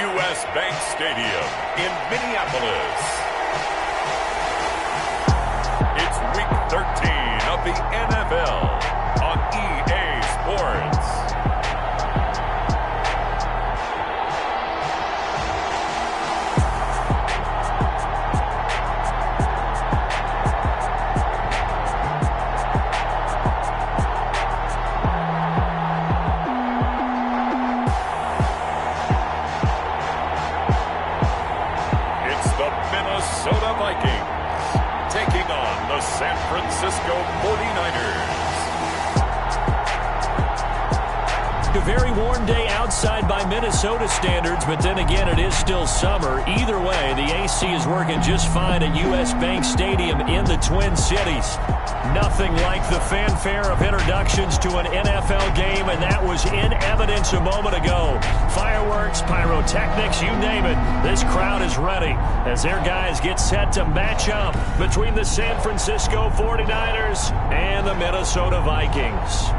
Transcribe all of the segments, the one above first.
U.S. Bank Stadium in Minneapolis. It's Week 13 of the NFL on EA Sports. Minnesota Vikings taking on the San Francisco 49ers. A very warm day outside by Minnesota standards, but then again, it is still summer. Either way, the AC is working just fine at U.S. Bank Stadium in the Twin Cities. Nothing like the fanfare of introductions to an NFL game, and that was in evidence a moment ago. Fireworks, pyrotechnics, you name it. This crowd is ready as their guys get set to match up between the San Francisco 49ers and the Minnesota Vikings.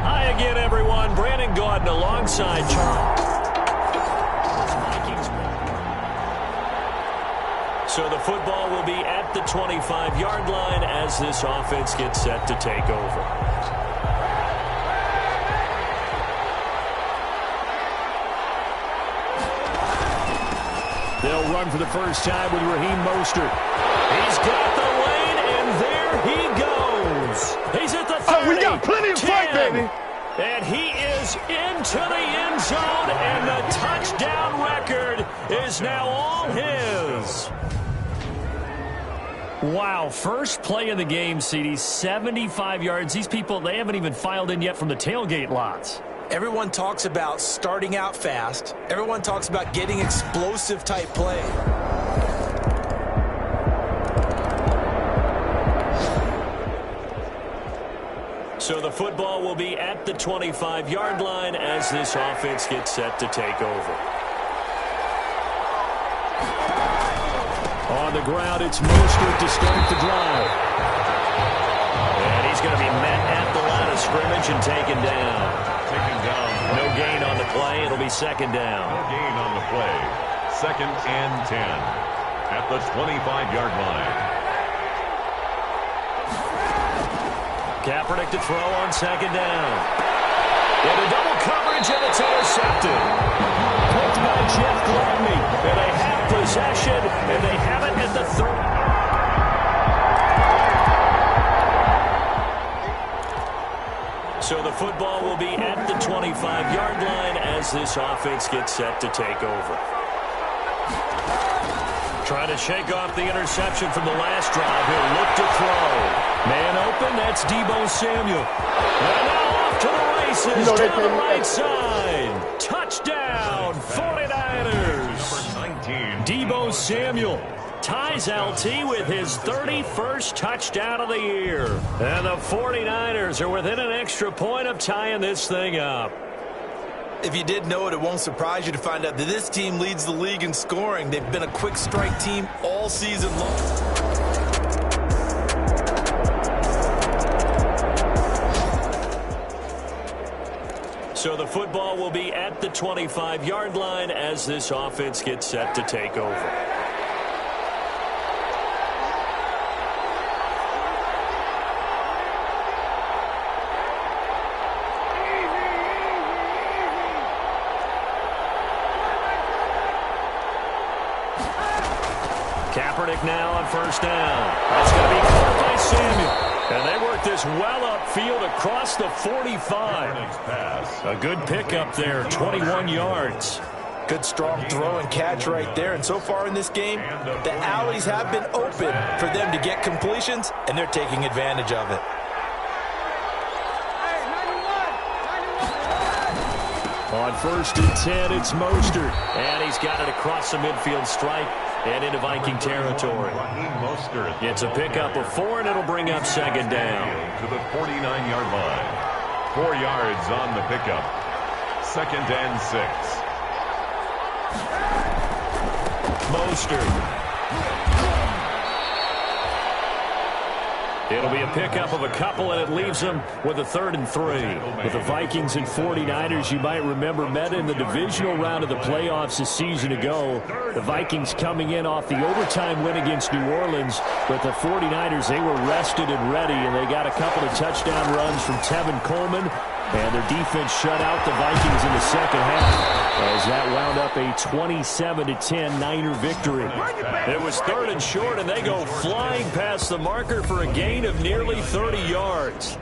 Hi again, everyone. Brandon Gaudin alongside Charles. So the football will be at the 25-yard line as this offense gets set to take over. They'll run for the first time with Raheem Mostert. He's got the lane, and there he goes. He's at the 30. Oh, we got plenty of fight, baby. And he is into the end zone, and the touchdown record is now all his. Wow, first play of the game, CD, 75 yards. These people, they haven't even filed in yet from the tailgate lots. Everyone talks about starting out fast. Everyone talks about getting explosive type play. So the football will be at the 25-yard line as this offense gets set to take over. On the ground, it's Mostert to start the drive. And he's going to be met at the line of scrimmage and taken down. No gain on the play. It'll be second down. No gain on the play. 2nd and 10 at the 25-yard line. Kaepernick to throw on second down. Into double coverage, and it's intercepted. Picked by Jeff Gladney. And they have possession, and they have it at the 30. So the football will be at the 25-yard line as this offense gets set to take over. Trying to shake off the interception from the last drive. He'll look to throw. Man open, that's Deebo Samuel. And now off to the races to the right side. Touchdown, 49ers. Number 19. Deebo Samuel ties LT with his 31st touchdown of the year. And the 49ers are within an extra point of tying this thing up. If you did know it, it won't surprise you to find out that this team leads the league in scoring. They've been a quick strike team all season long. So the football will be at the 25-yard line as this offense gets set to take over. Kaepernick now on first down. That's going to be caught by Samuel. And they work this well upfield across the 45. A good pickup there, 21 yards. Good strong throw and catch right there. And so far in this game, the alleys have been open for them to get completions, and they're taking advantage of it. On 1st and 10, it's Mostert. And he's got it across the midfield stripe and into Viking territory. It's a pickup of 4, and it'll bring up second down. To the 49-yard line. 4 yards on the pickup. 2nd and 6. Mostert. It'll be a pickup of a couple, and it leaves them with a 3rd and 3. With the Vikings and 49ers, you might remember, met in the divisional round of the playoffs a season ago. The Vikings coming in off the overtime win against New Orleans, but the 49ers, they were rested and ready, and they got a couple of touchdown runs from Tevin Coleman, and their defense shut out the Vikings in the second half as that wound up a 27-10 Niner victory. It was 3rd and short, and they go flying past the marker for a gain of nearly 30 yards.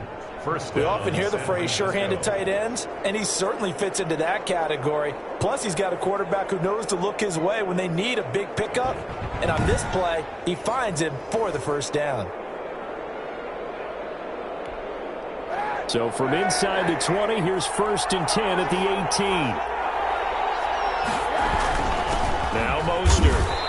We often hear the phrase sure-handed tight ends, and he certainly fits into that category. Plus, he's got a quarterback who knows to look his way when they need a big pickup. And on this play, he finds him for the first down. So from inside the 20, here's 1st and 10 at the 18. Now Mostert.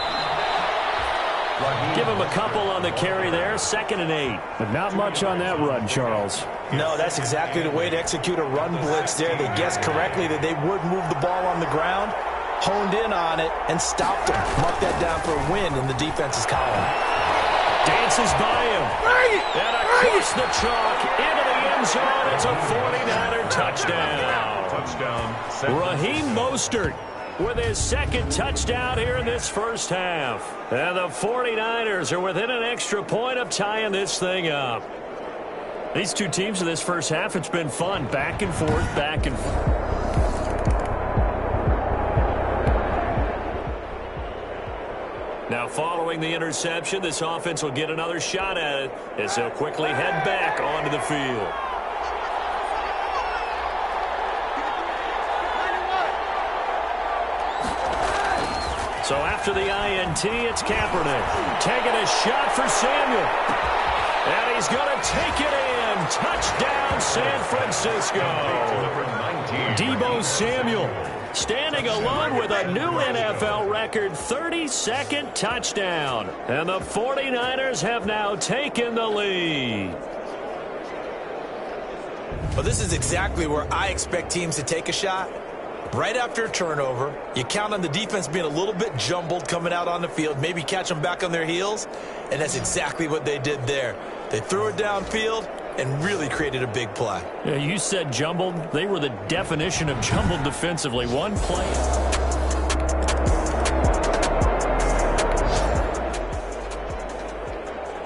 Give him a couple on the carry there. 2nd and 8. But not much on that run, Charles. No, that's exactly the way to execute a run blitz there. They guessed correctly that they would move the ball on the ground, honed in on it, and stopped them. Mark that down for a win in the defense's column. Dances by him. And across the chalk into the end zone. It's a 49er touchdown. Raheem Mostert with his 2nd touchdown here in this first half. And the 49ers are within an extra point of tying this thing up. These two teams in this first half, it's been fun. Back and forth, back and forth. Now following the interception, this offense will get another shot at it as they'll quickly head back onto the field. So after the INT, it's Kaepernick taking a shot for Samuel. And he's going to take it in. Touchdown, San Francisco. Deebo Samuel standing alone with a new NFL record 32nd touchdown. And the 49ers have now taken the lead. Well, this is exactly where I expect teams to take a shot. Right after a turnover, you count on the defense being a little bit jumbled coming out on the field, maybe catch them back on their heels, and that's exactly what they did there. They threw it downfield and really created a big play. Yeah, you said jumbled. They were the definition of jumbled defensively. One play.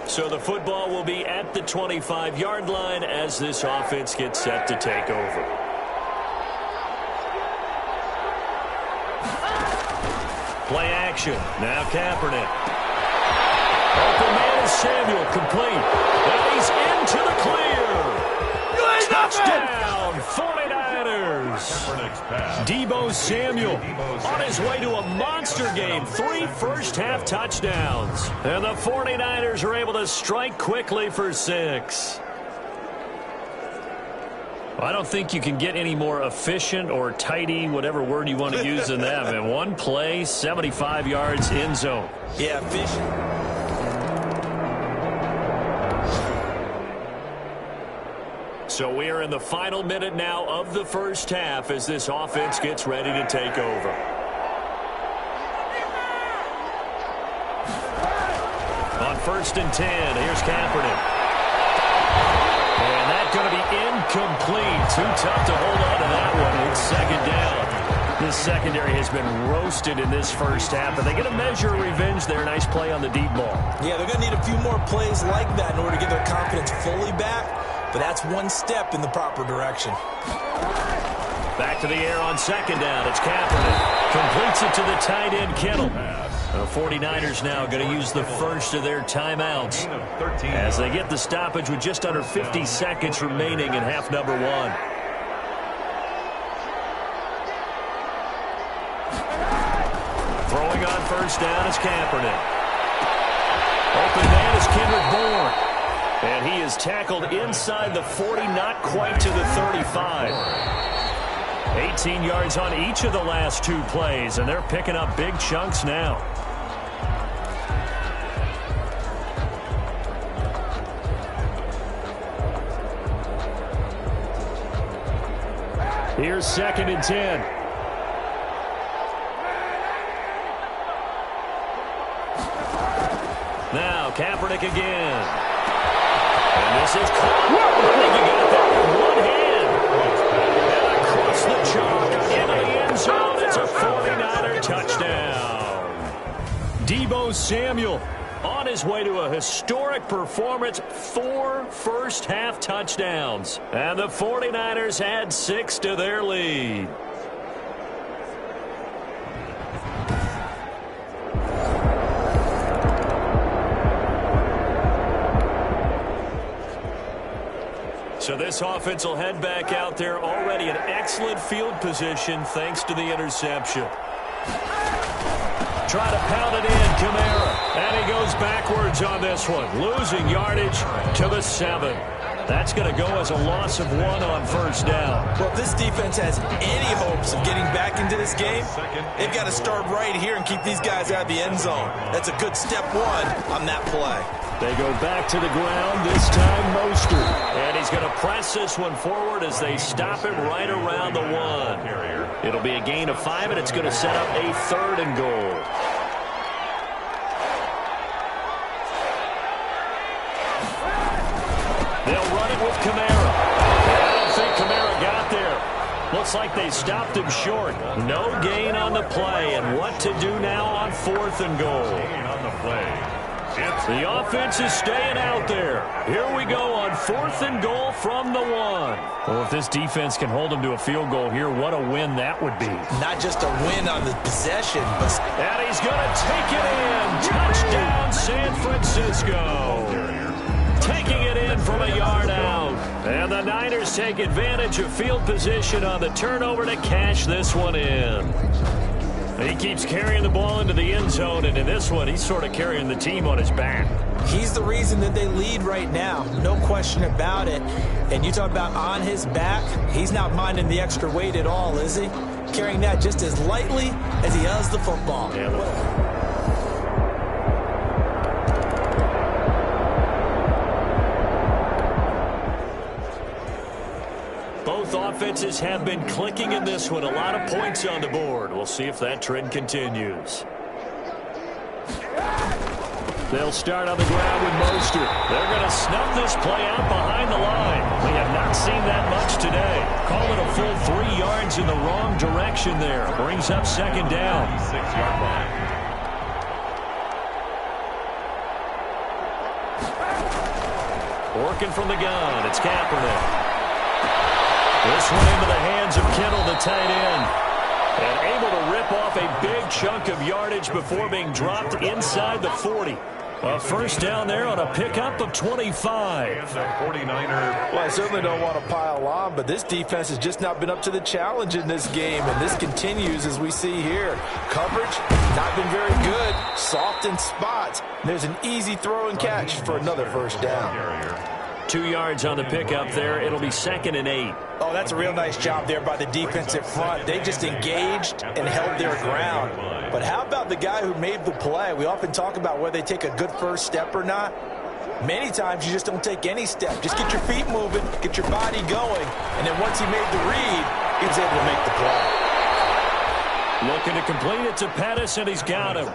So the football will be at the 25-yard line as this offense gets set to take over. Play action. Now Kaepernick. Open man is Samuel, complete. And he's into the clear. Touchdown, 49ers. Deebo Samuel on his way to a monster game. 3 first-half touchdowns. And the 49ers are able to strike quickly for 6. I don't think you can get any more efficient or tidy, whatever word you want to use in that. And one play, 75 yards, end zone. Yeah, efficient. So we are in the final minute now of the first half as this offense gets ready to take over. On 1st and 10, here's Kaepernick. And that's going to be incomplete. Too tough to hold on to that one. It's 2nd down. This secondary has been roasted in this first half, but they get a measure of revenge there. Nice play on the deep ball. Yeah, they're going to need a few more plays like that in order to get their confidence fully back, but that's one step in the proper direction. Back to the air on 2nd down. It's Kaepernick. Completes it to the tight end, Kittle. The 49ers now going to use the first of their timeouts as they get the stoppage with just under 50 seconds remaining in half number 1. Throwing on 1st down is Kaepernick. Open man is Kendrick Bourne. And he is tackled inside the 40, not quite to the 35. 18 yards on each of the last 2 plays, and they're picking up big chunks now. Here's 2nd and 10. Now Kaepernick again. And this is caught. I think he got that with one hand. And across the chalk into the end zone. It's a 49er touchdown. Deebo Samuel on his way to a historic performance, 4 first-half touchdowns. And the 49ers add 6 to their lead. So this offense will head back out there, already in excellent field position thanks to the interception. Try to pound it in, Kamara. And he goes backwards on this one, losing yardage to the 7. That's going to go as a loss of 1 on first down. Well, if this defense has any hopes of getting back into this game, they've got to start right here and keep these guys out of the end zone. That's a good step 1 on that play. They go back to the ground, this time Mostert. And he's going to press this one forward as they stop him right around the 1. It'll be a gain of 5, and it's going to set up a 3rd and goal. They'll run it with Kamara. I don't think Kamara got there. Looks like they stopped him short. No gain on the play, and what to do now on 4th and goal. Gain on the play. The offense is staying out there. Here we go on 4th and goal from the 1. Well, if this defense can hold them to a field goal here, what a win that would be. Not just a win on the possession, but... And he's going to take it in. Touchdown, San Francisco. Taking it in from a yard out. And the Niners take advantage of field position on the turnover to cash this one in. He keeps carrying the ball into the end zone, and in this one, he's sort of carrying the team on his back. He's the reason that they lead right now. No question about it. And you talk about on his back, he's not minding the extra weight at all, is he? Carrying that just as lightly as he does the football. Yeah, both offenses have been clicking in this one. A lot of points on the board. We'll see if that trend continues. They'll start on the ground with Mostert. They're going to snuff this play out behind the line. We have not seen that much today. Call it a full 3 yards in the wrong direction there. Brings up 2nd down. 6-yard line. Working from the gun. It's Kaepernick. This one into the hands of Kittle, the tight end. And able to rip off a big chunk of yardage before being dropped inside the 40. A first down there on a pickup of 25. 49er. Well, I certainly don't want to pile on, but this defense has just not been up to the challenge in this game, and this continues as we see here. Coverage, not been very good. Soft in spots. There's an easy throw and catch for another first down. 2 yards on the pickup there. It'll be 2nd and 8. Oh, that's a real nice job there by the defensive front. They just engaged and held their ground. But how about the guy who made the play? We often talk about whether they take a good first step or not. Many times you just don't take any step. Just get your feet moving, get your body going, and then once he made the read, he was able to make the play. Looking to complete it to Pettis, and he's got him.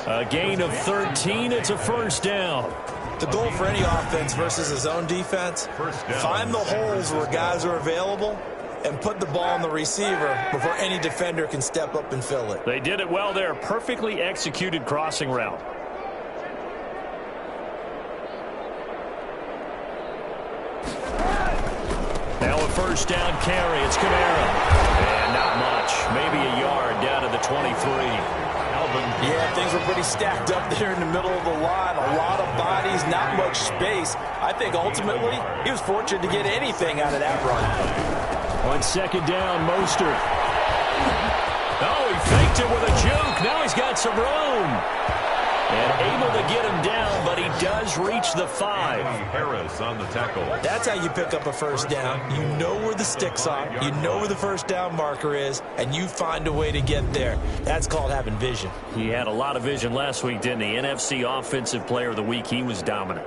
A gain of 13. It's a first down. The goal for any offense versus his own defense, find the holes where guys are available and put the ball on the receiver before any defender can step up and fill it. They did it well there. Perfectly executed crossing route. Now a first down carry. It's Kamara. And not much. Maybe a yard down to the 23. Yeah, things were pretty stacked up there in the middle of the line. A lot of bodies, not much space. I think ultimately he was fortunate to get anything out of that run. On 2nd down, Mostert. Oh, he faked it with a juke. Now he's got some room. And able to get him down, but he does reach the 5. Harris on the tackle. That's how you pick up a first down. You know where the sticks are. You know where the first down marker is, and you find a way to get there. That's called having vision. He had a lot of vision last week, didn't he? NFC Offensive Player of the Week. He was dominant.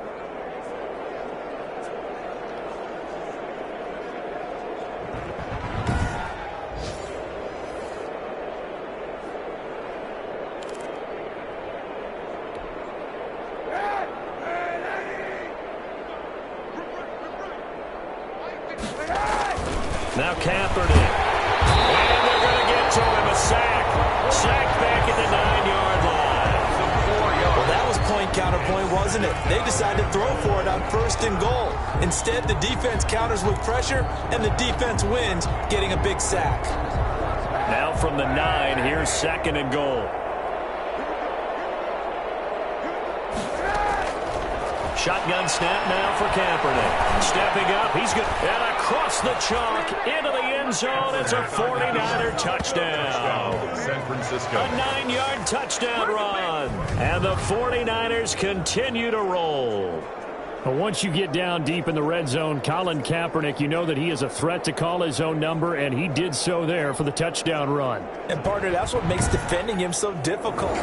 Now Kaepernick. And they're going to get to him. A sack. Sack back at the 9-yard line. Well, that was point counterpoint, wasn't it? They decided to throw for it on 1st and goal. Instead, the defense counters with pressure, and the defense wins, getting a big sack. Now from the 9, here's 2nd and goal. Shotgun snap now for Kaepernick. Stepping up, he's good. And across the chalk, into the end zone. It's a 49er touchdown. San Francisco. A 9-yard touchdown run. And the 49ers continue to roll. But once you get down deep in the red zone, Colin Kaepernick, you know that he is a threat to call his own number, and he did so there for the touchdown run. And partner, that's what makes defending him so difficult.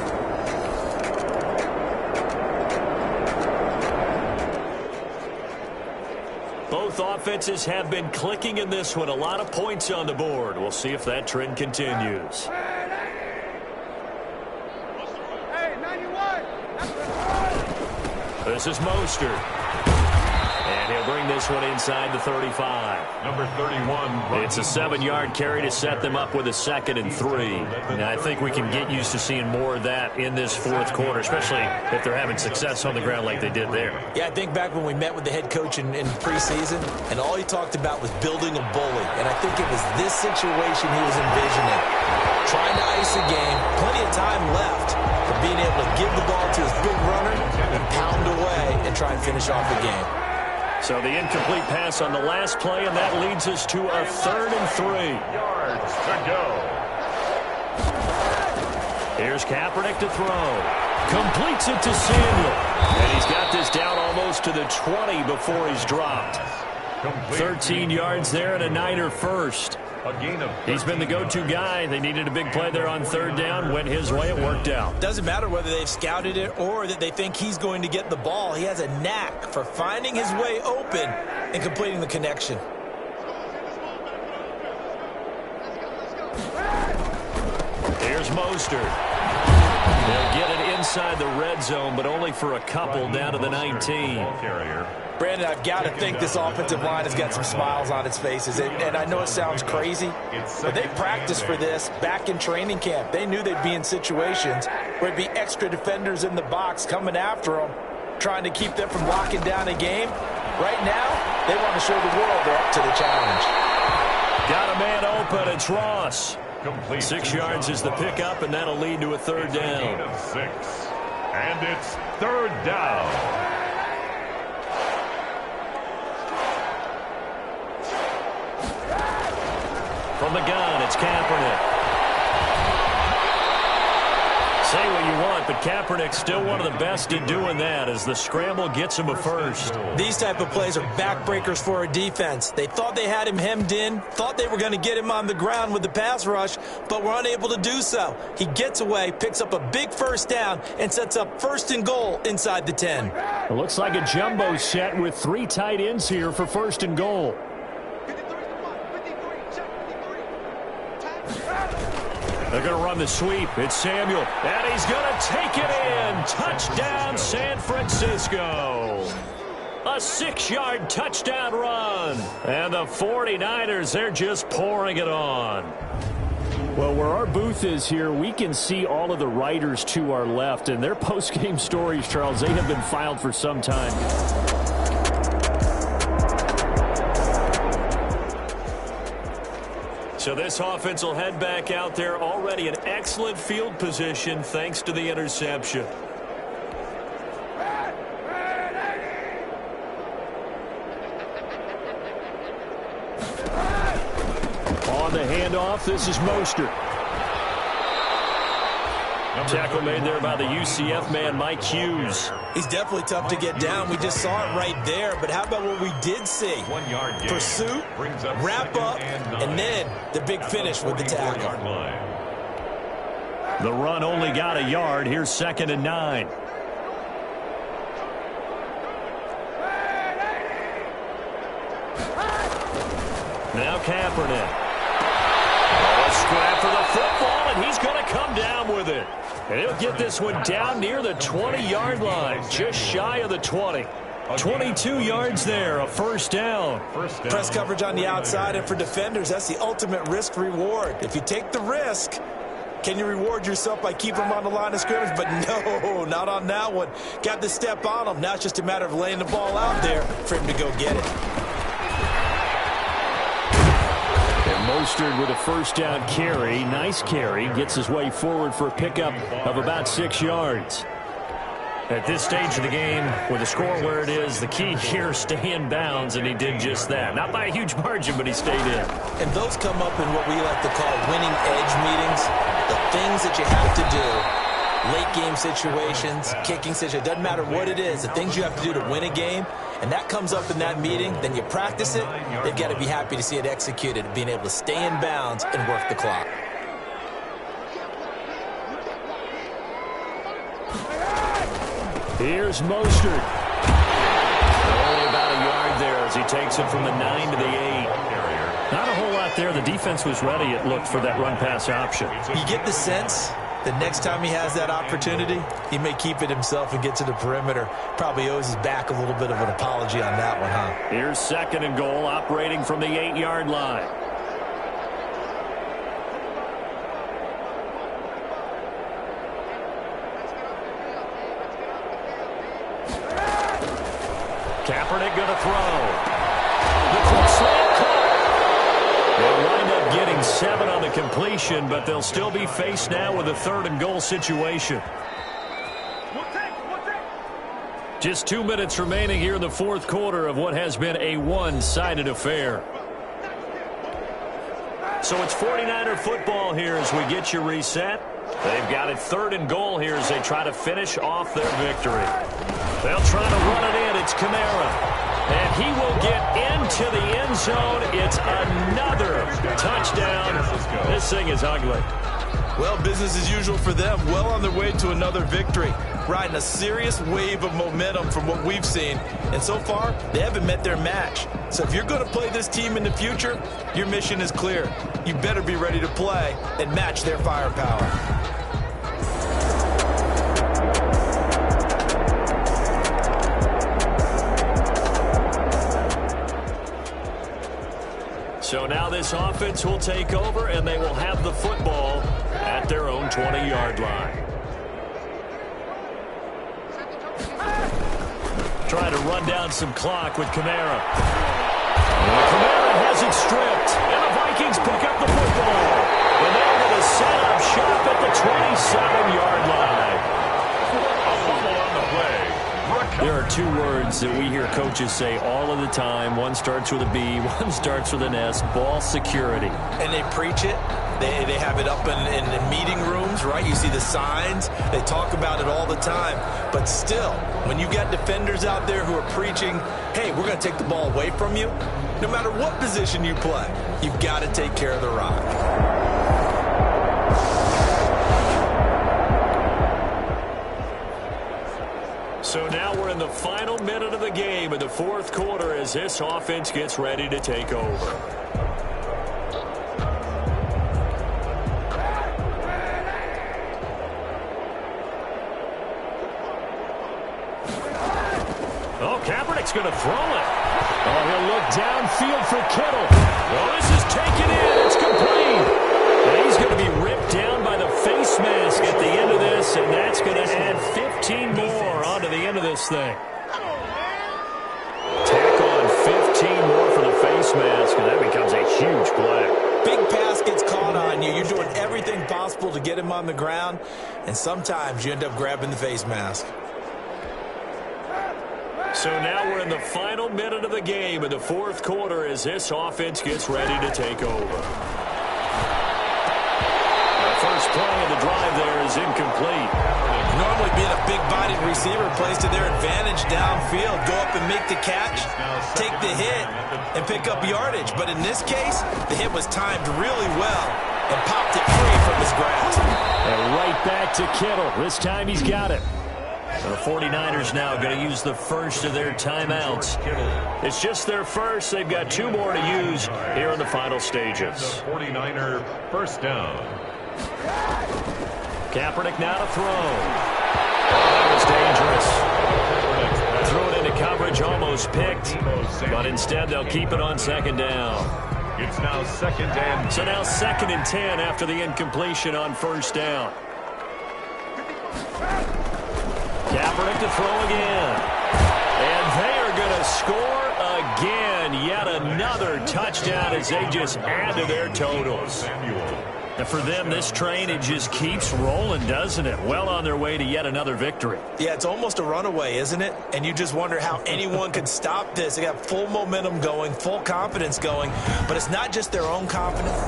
Both offenses have been clicking in this one. A lot of points on the board. We'll see if that trend continues. This is Mostert. And he'll bring this one inside the 35. Number 31. It's a 7-yard carry to set them up with a 2nd and 3. And I think we can get used to seeing more of that in this 4th quarter, especially if they're having success on the ground like they did there. Yeah, I think back when we met with the head coach in preseason, and all he talked about was building a bully. And I think it was this situation he was envisioning. Trying to ice a game, plenty of time left, but being able to give the ball to his big runner and pound away and try and finish off the game. So the incomplete pass on the last play, and that leads us to a 3rd and 3. Yards to go. Here's Kaepernick to throw. Completes it to Samuel. And he's got this down almost to the 20 before he's dropped. 13 yards there and a Niner first. He's been the go-to guy. They needed a big play there on 3rd down. Went his way. It worked out. Doesn't matter whether they've scouted it or that they think he's going to get the ball. He has a knack for finding his way open and completing the connection. Here's Mostert. They'll get it inside the red zone, but only for a couple down to the 19. Brandon, I've got to think this offensive line has got some smiles on its faces. And I know it sounds crazy, but they practiced for this back in training camp. They knew they'd be in situations where there'd be extra defenders in the box coming after them, trying to keep them from locking down a game. Right now, they want to show the world they're up to the challenge. Got a man open. It's Ross. 6 yards is the pickup, and that'll lead to a 3rd down. And it's 3rd down. From the gun, it's Kaepernick. Say what you want, but Kaepernick's still one of the best at doing that as the scramble gets him a first. These type of plays are backbreakers for a defense. They thought they had him hemmed in, thought they were going to get him on the ground with the pass rush, but were unable to do so. He gets away, picks up a big 1st down, and sets up 1st and goal inside the 10. It looks like a jumbo set with 3 tight ends here for 1st and goal. They're going to run the sweep. It's Samuel, and he's going to take it in. Touchdown, San Francisco. A 6-yard touchdown run. And the 49ers, they're just pouring it on. Well, where our booth is here, we can see all of the writers to our left, and their post-game stories, Charles, they have been filed for some time. So this offense will head back out there, already in excellent field position thanks to the interception. On the handoff, this is Mostert. Tackle made there by the UCF man, Mike Hughes. He's definitely tough to get down. We just saw it right there. But how about what we did see? 1 yard gain. Pursuit, wrap up, and then the big finish with the tackle. The run only got a yard. Here's 2nd and 9. Now Kaepernick. Oh, a scrap for the football, and he's going to come down with it. And he'll get this one down near the 20-yard line, just shy of the 20. 22 yards there, a first down. Press coverage on the outside, and for defenders, that's the ultimate risk-reward. If you take the risk, can you reward yourself by keeping them on the line of scrimmage? But no, not on that one. Got to step on them. Now it's just a matter of laying the ball out there for him to go get it. And Mostert with a first down carry. Nice carry. Gets his way forward for a pickup of about 6 yards. At this stage of the game, with the score where it is, the key here, stay in bounds, and he did just that. Not by a huge margin, but he stayed in. And those come up in what we like to call winning edge meetings. The things that you have to do, late game situations, kicking situations, doesn't matter what it is, the things you have to do to win a game, and that comes up in that meeting, then you practice it, they've got to be happy to see it executed, being able to stay in bounds and work the clock. Here's Mostert. Only about a yard there as he takes it from the 9 to the 8. Not a whole lot there. The defense was ready, it looked, for that run-pass option. You get the sense that next time he has that opportunity, he may keep it himself and get to the perimeter. Probably owes his back a little bit of an apology on that one, huh? Here's 2nd and goal, operating from the 8-yard line. Kaepernick going to throw. The quick slant caught. They'll wind up getting 7 on the completion, but they'll still be faced now with a 3rd and goal situation. Just 2 minutes remaining here in the 4th quarter of what has been a one-sided affair. So it's 49er football here as we get you reset. They've got it 3rd and goal here as they try to finish off their victory. They'll try to run it in. It's Kamara. And he will get into the end zone. It's another touchdown. This thing is ugly. Well, business as usual for them. Well on their way to another victory. Riding a serious wave of momentum from what we've seen. And so far, they haven't met their match. So if you're going to play this team in the future, your mission is clear. You better be ready to play and match their firepower. So now this offense will take over, and they will have the football at their own 20-yard line. Try to run down some clock with Kamara. Kamara has it stripped, and the Vikings pick up the football. And they're going to set up shop at the 27-yard line. A fumble on the play. There are 2 words that we hear coaches say all of the time. One starts with a B, one starts with an S, ball security. And they preach it. They have it up in meeting rooms, right? You see the signs. They talk about it all the time. But still, when you got defenders out there who are preaching, hey, we're going to take the ball away from you, no matter what position you play, you've got to take care of the rock. So now we're in the final minute of the game in the 4th quarter as this offense gets ready to take over. Oh, Kaepernick's going to throw it. Oh, he'll look downfield for Kittle. Oh, this is taken in. It's complete. And he's going to be ripped down by the face mask at the end of this, and that's going to add 15 more onto the end of this thing. Tack on 15 more for the face mask, and that becomes a huge play. Big pass gets caught on you. You're doing everything possible to get him on the ground, and sometimes you end up grabbing the face mask. So now we're in the final minute of the game in the 4th quarter as this offense gets ready to take over. The first play of the drive there is incomplete. Normally being a big-bodied receiver plays to their advantage downfield. Go up and make the catch, take the hit, and pick up yardage. But in this case, the hit was timed really well and popped it free from his grasp. And right back to Kittle. This time he's got it. The 49ers now going to use the first of their timeouts. It's just their first. They've got 2 more to use here in the final stages. The 49er first down. Kaepernick now to throw. Oh, that was dangerous. Threw it into coverage Debo's picked, but instead they'll keep it on second down. It's now second and 10. So now second and 10 after the incompletion on first down. Kaepernick to throw again. And they are going to score again. Yet another touchdown as they just add to their totals. And for them, this train, it just keeps rolling, doesn't it? Well on their way to yet another victory. Yeah, it's almost a runaway, isn't it? And you just wonder how anyone could stop this. They got full momentum going, full confidence going. But it's not just their own confidence.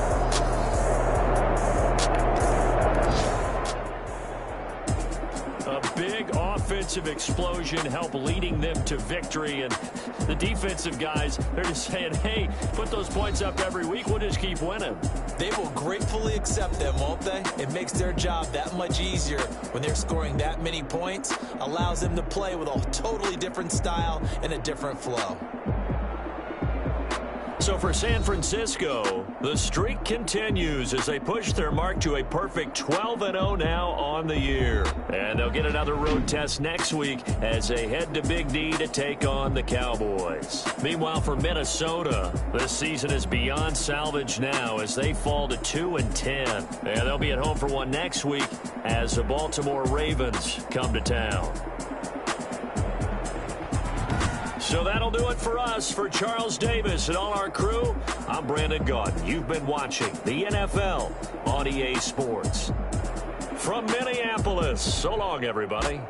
Big offensive explosion help leading them to victory, and the defensive guys, they're just saying, hey, put those points up every week, we'll just keep winning. They will gratefully accept them, won't they? It makes their job that much easier when they're scoring that many points, allows them to play with a totally different style and a different flow. So for San Francisco, the streak continues as they push their mark to a perfect 12-0 now on the year. And they'll get another road test next week as they head to Big D to take on the Cowboys. Meanwhile, for Minnesota, this season is beyond salvage now as they fall to 2-10. And they'll be at home for one next week as the Baltimore Ravens come to town. So that'll do it for us. For Charles Davis and all our crew, I'm Brandon Gaudin. You've been watching the NFL on EA Sports. From Minneapolis, so long, everybody.